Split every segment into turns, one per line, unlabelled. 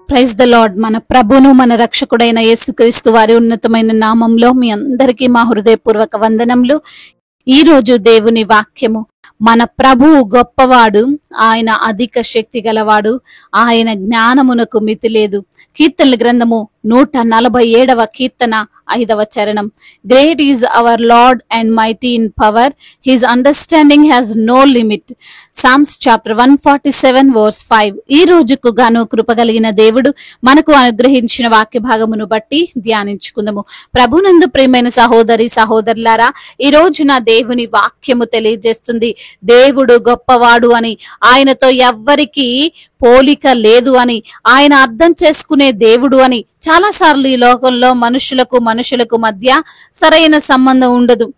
Praise the lord. మన ప్రభును మన రక్షకుడైన యేసుక్రీస్తు వారి ఉన్నతమైన నామంలో మీ అందరికీ మా హృదయపూర్వక వందనములు. ఈ రోజు దేవుని వాక్యము, మన ప్రభువు గొప్పవాడు, ఆయన అధిక శక్తి గలవాడు, ఆయన జ్ఞానమునకు మితి లేదు. కీర్తనల గ్రంథము 147వ కీర్తన 5వ చరణం. Great is our Lord and mighty in power, his understanding has no limit. Psalms chapter 147 verse 5. ఈ రోజుకు గాను కృపగలిగిన దేవుడు మనకు అనుగ్రహించిన వాక్య భాగమును బట్టి ధ్యానించుకుందాము. ప్రభునందు ప్రియమైన సహోదరి సహోదరులారా, ఈ రోజున దేవుని వాక్యము తెలియజేస్తుంది, దేవుడు గొప్పవాడు అని, ఆయనతో ఎవ్వరికి పోలిక లేదు అని, ఆయన అర్థం చేసుకునే దేవుడు అని. చాలా సార్లు ఈ లోకంలో మనుషులకు మధ్య సరైన సంబంధం ఉండదు.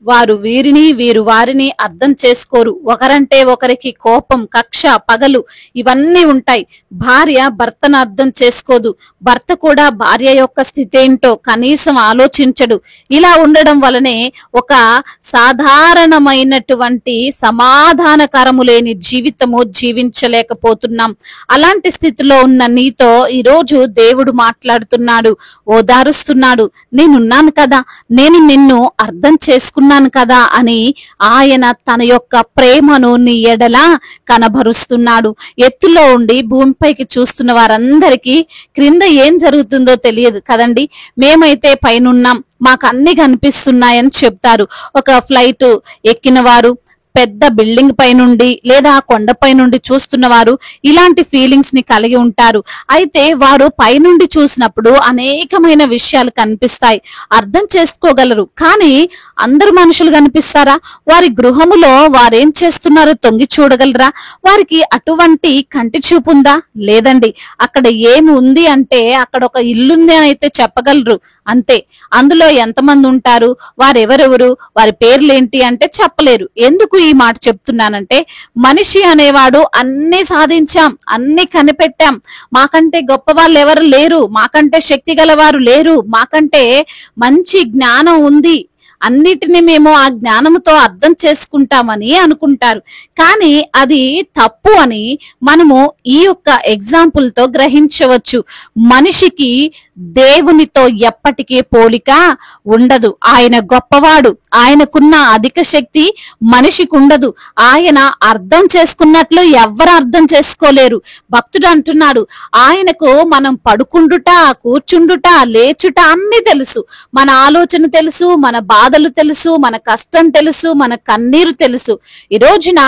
వారు వీరిని వీరు వారిని అర్థం చేసుకోరు. ఒకరంటే ఒకరికి కోపం, కక్ష, పగలు ఇవన్నీ ఉంటాయి. భార్య భర్తను అర్థం చేసుకోదు, భర్త కూడా భార్య యొక్క స్థితి ఏంటో కనీసం ఆలోచించడు. ఇలా ఉండడం వలనే ఒక సాధారణమైనటువంటి సమాధానకరము లేని జీవితము జీవించలేకపోతున్నాం. అలాంటి స్థితిలో ఉన్న నీతో ఈరోజు దేవుడు మాట్లాడుతున్నాడు, ఓదారుస్తున్నాడు. నేనున్నాను కదా, నేను నిన్ను అర్థం చేసుకున్నాను కదా అని ఆయన తన యొక్క ప్రేమను నీ ఎడల కనబరుస్తున్నాడు. ఎత్తులో ఉండి భూమిపైకి చూస్తున్న వారందరికీ క్రింద ఏం జరుగుతుందో తెలియదు కదండి. మేమైతే పైనున్నాం, మాకు అన్ని కనిపిస్తున్నాయని చెప్తారు. ఒక ఫ్లైట్ ఎక్కిన వారు పెద్ద బిల్డింగ్ పై నుండి లేదా కొండపై నుండి చూస్తున్న వారు ఇలాంటి ఫీలింగ్స్ ని కలిగి ఉంటారు. అయితే వారు పైనుండి చూసినప్పుడు అనేకమైన విషయాలు కనిపిస్తాయి, అర్థం చేసుకోగలరు. కానీ అందరు మనుషులు కనిపిస్తారా? వారి గృహములో వారేం చేస్తున్నారో తొంగి చూడగలరా? వారికి అటువంటి కంటి చూపు ఉందా? లేదండి. అక్కడ ఏమి ఉంది అంటే అక్కడ ఒక ఇల్లుంది అని అయితే చెప్పగలరు, అంతే. అందులో ఎంతమంది ఉంటారు, వారెవరెవరు, వారి పేర్లేంటి అంటే చెప్పలేరు. ఎందుకు ఈ మాట చెప్తున్నానంటే, మనిషి అనేవాడు అన్ని సాధించాం, అన్ని కనిపెట్టాం, మాకంటే గొప్ప వాళ్ళు ఎవరు లేరు, మాకంటే శక్తి గలవారు లేరు, మాకంటే మంచి జ్ఞానం ఉంది, అన్నిటినీ మేము ఆ జ్ఞానముతో అర్థం చేసుకుంటామని అనుకుంటారు. కానీ అది తప్పు అని మనము ఈ యొక్క ఎగ్జాంపుల్ తో గ్రహించవచ్చు. మనిషికి దేవునితో ఎప్పటికీ పోలిక ఉండదు. ఆయన గొప్పవాడు, ఆయనకున్న అధిక శక్తి మనిషికి ఉండదు. ఆయన అర్థం చేసుకున్నట్లు ఎవ్వరు అర్థం చేసుకోలేరు. భక్తుడు అంటున్నాడు, ఆయనకు మనం పడుకుండుట, కూర్చుండుట, లేచుట అన్ని తెలుసు. మన ఆలోచన తెలుసు, మన బాధలు తెలుసు, మన కష్టం తెలుసు, మన కన్నీరు తెలుసు. ఈ రోజున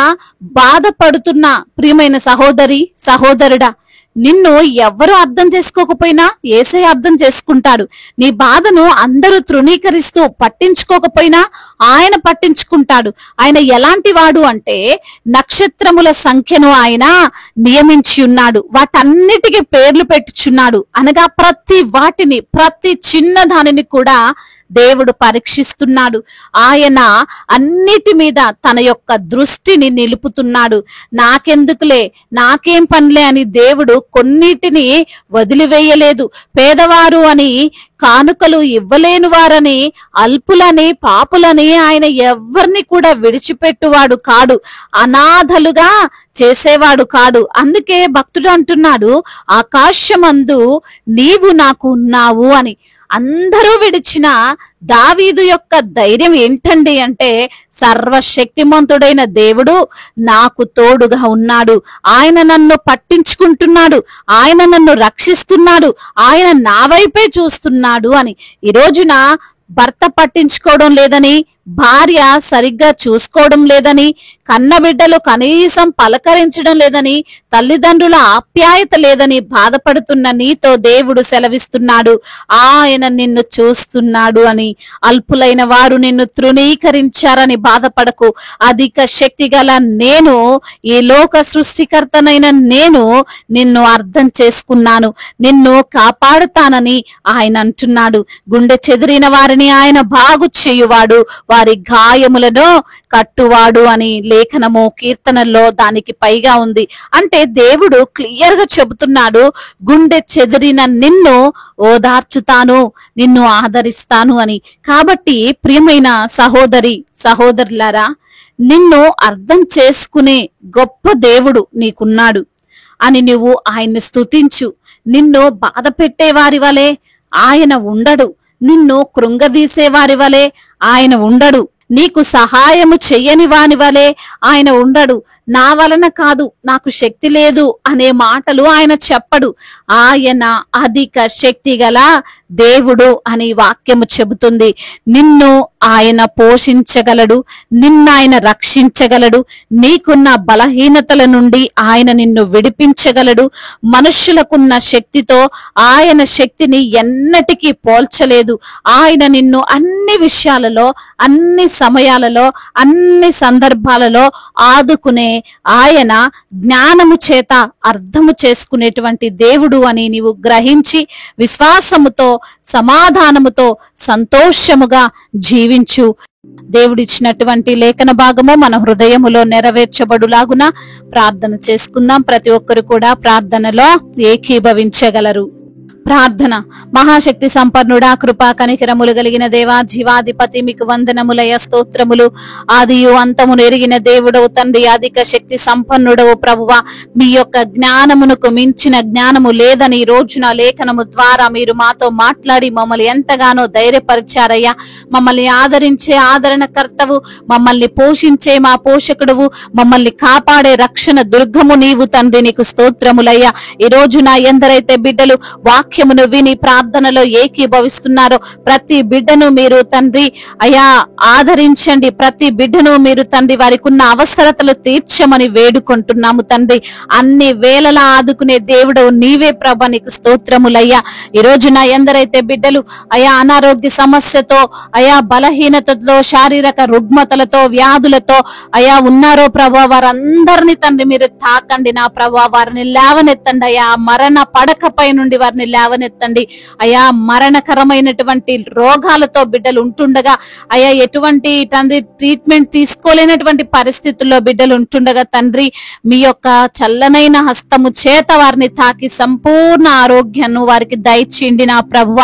బాధపడుతున్న ప్రియమైన సహోదరి సహోదరుడా, నిన్ను ఎవ్వరూ అర్థం చేసుకోకపోయినా యేసయ్య అర్థం చేసుకుంటాడు. నీ బాధను అందరూ తృణీకరిస్తూ పట్టించుకోకపోయినా ఆయన పట్టించుకుంటాడు. ఆయన ఎలాంటి వాడు అంటే, నక్షత్రముల సంఖ్యను ఆయన నియమించి ఉన్నాడు, వాటన్నిటికీ పేర్లు పెట్టుచున్నాడు. అనగా ప్రతి వాటిని, ప్రతి చిన్న దానిని కూడా దేవుడు పరీక్షిస్తున్నాడు. ఆయన అన్నిటి మీద తన యొక్క దృష్టిని నిలుపుతున్నాడు. నాకెందుకులే, నాకేం పనిలే అని దేవుడు కొన్నిటిని వదిలివేయలేదు. పేదవారు అని, కానుకలు ఇవ్వలేని వారని, అల్పులని, పాపులని ఆయన ఎవ్వరిని కూడా విడిచిపెట్టువాడు కాడు, అనాథలుగా చేసేవాడు కాడు. అందుకే భక్తుడు అంటున్నాడు, ఆకాశమందు నీవు నాకు ఉన్నావు అని. అందరూ విడిచిన దావీదు యొక్క ధైర్యం ఏంటండి అంటే, సర్వశక్తిమంతుడైన దేవుడు నాకు తోడుగా ఉన్నాడు, ఆయన నన్ను పట్టించుకుంటున్నాడు, ఆయన నన్ను రక్షిస్తున్నాడు, ఆయన నా వైపే చూస్తున్నాడు అని. ఈ రోజున భర్త పట్టించుకోవడం లేదని, భార్య సరిగ్గా చూసుకోవడం లేదని, కన్నబిడ్డలు కనీసం పలకరించడం లేదని, తల్లిదండ్రుల ఆప్యాయత లేదని బాధపడుతున్న నీతో దేవుడు సెలవిస్తున్నాడు, ఆయన నిన్ను చూస్తున్నాడు అని. అల్పులైన వారు నిన్ను తృణీకరించారని బాధపడకు. అధిక శక్తి గల నేను, ఈ లోక సృష్టికర్తనైన నేను నిన్ను అర్థం చేసుకున్నాను, నిన్ను కాపాడుతానని ఆయన అంటున్నాడు. గుండె చెదిరిన వారిని ఆయన బాగు చేయువాడు, వారి గాయములను కట్టువాడు అని లేఖనము, కీర్తనల్లో దానికి పైగా ఉంది. అంటే దేవుడు క్లియర్ గా చెబుతున్నాడు, గుండె చెదిరిన నిన్ను ఓదార్చుతాను, నిన్ను ఆదరిస్తాను అని. కాబట్టి ప్రియమైన సహోదరి సహోదరులారా, నిన్ను అర్థం చేసుకునే గొప్ప దేవుడు నీకున్నాడు అని నువ్వు ఆయన్ని స్తుతించు. నిన్ను బాధ పెట్టేవారి వలె ఆయన ఉండడు. నిన్ను కృంగదీసేవారి వలె ఆయన ఉండడు. నీకు సహాయము చెయ్యని వాని వలె ఆయన ఉండడు. నా వలన కాదు, నాకు శక్తి లేదు అనే మాటలు ఆయన చెప్పడు. ఆయన అధిక శక్తి గల దేవుడు అని వాక్యము చెబుతుంది. నిన్ను ఆయన పోషించగలడు, నిన్నాయన రక్షించగలడు. నీకున్న బలహీనతల నుండి ఆయన నిన్ను విడిపించగలడు. మనుష్యులకున్న శక్తితో ఆయన శక్తిని ఎన్నటికీ పోల్చలేదు. ఆయన నిన్ను అన్ని విషయాలలో, అన్ని సమయాలలో, అన్ని సందర్భాలలో ఆదుకునే ఆయన జ్ఞానము చేత అర్థము చేసుకునేటువంటి దేవుడు అని నీవు గ్రహించి విశ్వాసముతో, సమాధానముతో, సంతోషముగా జీవించు. దేవుడిచ్చినటువంటి లేఖన భాగము మన హృదయములో నెరవేర్చబడులాగున ప్రార్థన చేసుకుందాం. ప్రతి ఒక్కరు కూడా ప్రార్థనలో ఏకీభవించగలరు. ప్రార్థన. మహాశక్తి సంపన్నుడా, కృపా కనికరములు కలిగిన దేవా, జీవాధిపతి, మీకు వందనములయ, స్తోత్రములు. ఆదియు అంతమును ఎరిగిన దేవుడవు తండ్రి, అధిక శక్తి సంపన్నుడవు ప్రభువా. మీ యొక్క జ్ఞానమునకు మించిన జ్ఞానము లేదని ఈ రోజున లేఖనము ద్వారా మీరు మాతో మాట్లాడి మమ్మల్ని ఎంతగానో ధైర్యపరిచారయ్యా. మమ్మల్ని ఆదరించే ఆదరణకర్తవు, మమ్మల్ని పోషించే మా పోషకుడువు, మమ్మల్ని కాపాడే రక్షణ దుర్గము నీవు తండ్రి. నీకు స్తోత్రములయ్యా. ఈ రోజున ఎందరైతే బిడ్డలు వాక్యమును విని ప్రార్థనలో ఏకీభవిస్తున్నారో ప్రతి బిడ్డను మీరు తండ్రి అయా ఆదరించండి. ప్రతి బిడ్డను మీరు తండ్రి వారికి ఉన్న అవసరతలు తీర్చమని వేడుకుంటున్నాము తండ్రి. అన్ని వేళలా ఆదుకునే దేవుడవు నీవే ప్రభా. నీకు స్తోత్రములయ్యా. ఈ రోజున ఎందరైతే బిడ్డలు అయా అనారోగ్య సమస్యతో, అయా బలహీనతతో, శారీరక రుగ్మతలతో, వ్యాధులతో అయా ఉన్నారో ప్రభా, వారందరినీ తండ్రి మీరు తాకండి నా ప్రభా. వారిని లేవనెత్తండి అయా. మరణ పడకపై నుండి వారిని లేవనెత్తండి అయా. మరణకరమైనటువంటి రోగాలతో బిడ్డలు ఉంటుండగా అయా, ఎటువంటి తండ్రి ట్రీట్మెంట్ తీసుకోలేనటువంటి పరిస్థితుల్లో బిడ్డలు ఉంటుండగా తండ్రి, మీ యొక్క చల్లనైన హస్తము చేత వారిని తాకి సంపూర్ణ ఆరోగ్యాన్ని వారికి దయచేయండి నా ప్రభువ.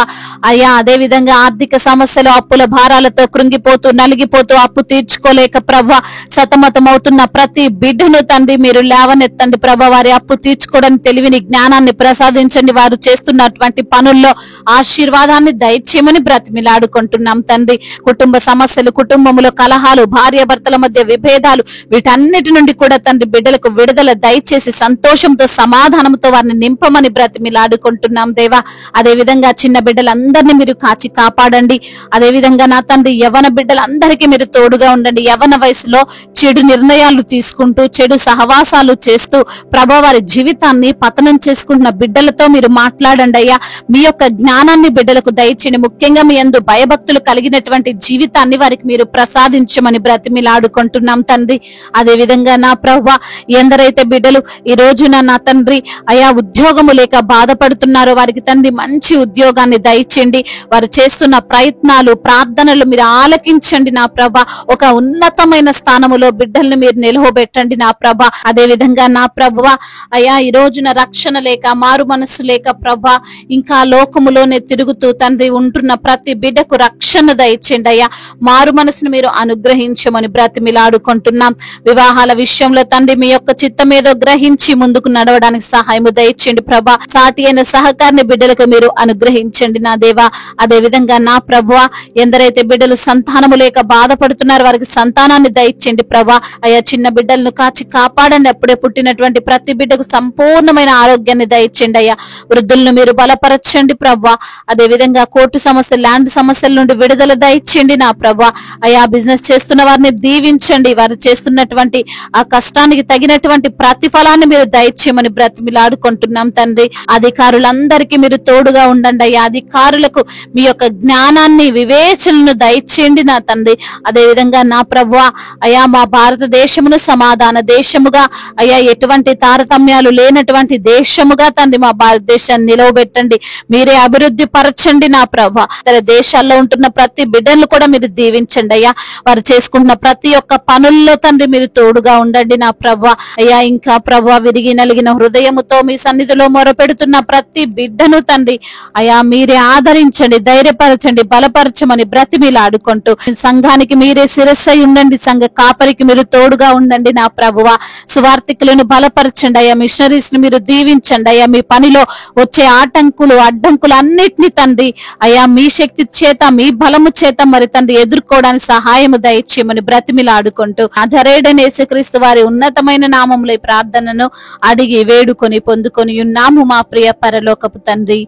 అయా అదే విధంగా ఆర్థిక సమస్యలు, అప్పుల భారాలతో కృంగిపోతూ నలిగిపోతూ అప్పు తీర్చుకోలేక ప్రభువ సతమతం అవుతున్న ప్రతి బిడ్డను తండ్రి మీరు లేవనెత్తండి ప్రభా. వారి అప్పు తీర్చుకోవడానికి తెలివిని, జ్ఞానాన్ని ప్రసాదించండి. వారు చేస్తున్నటువంటి పనుల్లో ఆశీర్వాదాన్ని దయచేయమని బ్రతిమిలాడుకుంటున్నాం తండ్రి. కుటుంబ సమస్యలు, కుటుంబంలో కలహాలు, భార్యాభర్తల మధ్య విభేదాలు, వీటన్నిటి నుండి కూడా తండ్రి బిడ్డలకు విడుదల దయచేసి సంతోషంతో, సమాధానంతో వారిని నింపమని బ్రతిమిలాడుకుంటున్నాం దేవా. అదే విధంగా చిన్న బిడ్డలందరినీ మీరు కాచి కాపాడండి. అదే విధంగా నా తండ్రి యవన బిడ్డలందరికీ మీరు తోడుగా ఉండండి. యవన వయసులో చెడు నిర్ణయాలు తీసుకుంటూ, చెడు సహవాసాలు చేస్తూ ప్రభా వారి జీవితాన్ని పతనం చేసుకుంటున్న బిడ్డలతో మీరు మాట్లాడండి అయ్యా. మీ యొక్క జ్ఞానాన్ని బిడ్డలకు దయచేయండి. ముఖ్యంగా మీ యందు భయభక్తులు కలిగినటువంటి జీవితాన్ని వారికి మీరు ప్రసాదించమని బ్రతిమిలాడుకుంటున్నాం తండ్రి. అదే విధంగా నా ప్రభువా, ఎందరైతే బిడ్డలు ఈ రోజున నా తండ్రి అయా ఉద్యోగము లేక బాధపడుతున్నారో వారికి తండ్రి మంచి ఉద్యోగాన్ని దయచేయండి. వారు చేస్తున్న ప్రయత్నాలు, ప్రార్థనలు మీరు ఆలకించండి నా ప్రభా. ఒక ఉన్నతమైన స్థానములో బిడ్డల్ని మీరు నిలవబెట్టండి నా ప్రభా. అదే విధంగా నా ప్రభువా అయా, ఈ రోజున రక్షణ లేక, మారు మనస్సు లేక ప్రభా ఇంకా లోకములోనే తిరుగుతూ తండ్రి ఉంటున్న ప్రతి బిడ్డకు రక్షణ దయచేయండి అయ్యా. మారు మనసును మీరు అనుగ్రహించమని బ్రతిమిలాడుకుంటున్నాం. వివాహాల విషయంలో తండ్రి మీ యొక్క చిత్తమేదో గ్రహించి ముందుకు నడవడానికి సహాయము దయచేయండి ప్రభా. సాటి అయిన సహకారిని బిడ్డలకు మీరు అనుగ్రహించండి నా దేవా. అదే విధంగా నా ప్రభువా, ఎందరైతే బిడ్డలు సంతానము లేక బాధపడుతున్నారు వారికి సంతానాన్ని దయచేయండి ప్రభా. అయ్యా చిన్న బిడ్డలను కాచి కాపాడండి. అప్పుడే పుట్టినటువంటి ప్రతి బిడ్డకు సంపూర్ణమైన ఆరోగ్యాన్ని దయచేయండి అయ్యా. వృద్ధులను మీరు బలపరచండి ప్రభా. అదే విధంగా కోర్టు సమస్య, ల్యాండ్ సమస్యల నుండి విడుదల దయచేయండి నా ప్రభా. అయా బిజినెస్ చేస్తున్న వారిని దీవించండి. వారు చేస్తున్నటువంటి ఆ కష్టానికి తగినటువంటి ప్రతిఫలాన్ని మీరు దయచేయమని బ్రతిమిలాడుకుంటున్నాం తండ్రి. అధికారులందరికీ మీరు తోడుగా ఉండండి అయ్యా. అధికారులకు మీ యొక్క జ్ఞానాన్ని, వివేచనను దయచేయండి నా తండ్రి. అదే విధంగా నా ప్రభువా అయా, మా భారతదేశమును సమాధాన దేశముగా అయ్యా, ఎటువంటి తారతమ్యాలు లేనటువంటి దేశముగా తండ్రి మా భారతదేశాన్ని నిలవబెట్టి పెట్టండి, మీరే అభివృద్ధి పరచండి నా ప్రభా. ఇతర దేశాల్లో ఉంటున్న ప్రతి బిడ్డలను కూడా మీరు దీవించండి అయ్యా. వారు చేసుకుంటున్న ప్రతి ఒక్క పనుల్లో తండ్రి మీరు తోడుగా ఉండండి నా ప్రభా. అయ్యా ఇంకా ప్రభా విరిగి నలిగిన హృదయముతో మీ సన్నిధిలో మొరపెడుతున్న ప్రతి బిడ్డను తండ్రి అయ్యా మీరే ఆదరించండి, ధైర్యపరచండి, బలపరచమని బ్రతిమిలాడుకుంటూ సంఘానికి మీరే శిరస్సై ఉండండి, సంఘ కాపరికి మీరు తోడుగా ఉండండి నా ప్రభువా. సువార్థికులను బలపరచండి అయ్యా, మిషనరీస్ ని మీరు దీవించండి అయ్యా. మీ పనిలో వచ్చే ఆటంకులు అడ్డంకులు అన్నిటినీ తండ్రి అయ్యా మీ శక్తి చేత మీ బలము చేత మరి తండ్రి ఎదుర్కోవడానికి సహాయము దయచేయమని బ్రతిమిలాడుకుంటూ నజరేయుడైన యేసుక్రీస్తు వారి ఉన్నతమైన నామములో ఈ ప్రార్థనను అడిగి వేడుకొని పొందుకొని ఉన్నాము మా ప్రియ పరలోకపు తండ్రి,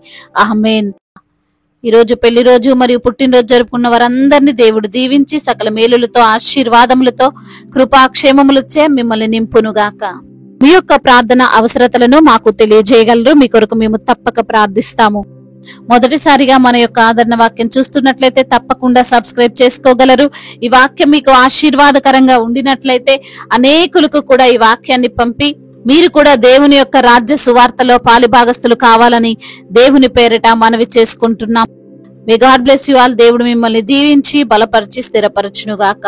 ఆమేన్. ఈ రోజు పెళ్లి రోజు మరియు పుట్టినరోజు జరుపుకున్న వారందరినీ దేవుడు దీవించి సకల మేలులతో ఆశీర్వాదములతో కృపాక్షేమములచే మిమ్మల్ని నింపునుగాక. మీ యొక్క ప్రార్థన అవసరతలను మాకు తెలియజేయగలరు. మీ కొరకు మేము తప్పక ప్రార్థిస్తాము. మొదటిసారిగా మన యొక్క ఆదరణ వాక్యం చూస్తున్నట్లయితే తప్పకుండా సబ్స్క్రైబ్ చేసుకోగలరు. ఈ వాక్యం మీకు ఆశీర్వాదకరంగా ఉండినట్లయితే అనేకులకు కూడా ఈ వాక్యాన్ని పంపి మీరు కూడా దేవుని యొక్క రాజ్య సువార్తలో పాలిభాగస్తులు కావాలని దేవుని పేరిట మనవి చేసుకుంటున్నాం. May God bless you all. దేవుడు మిమ్మల్ని దీవించి బలపరిచి స్థిరపరచునుగాక.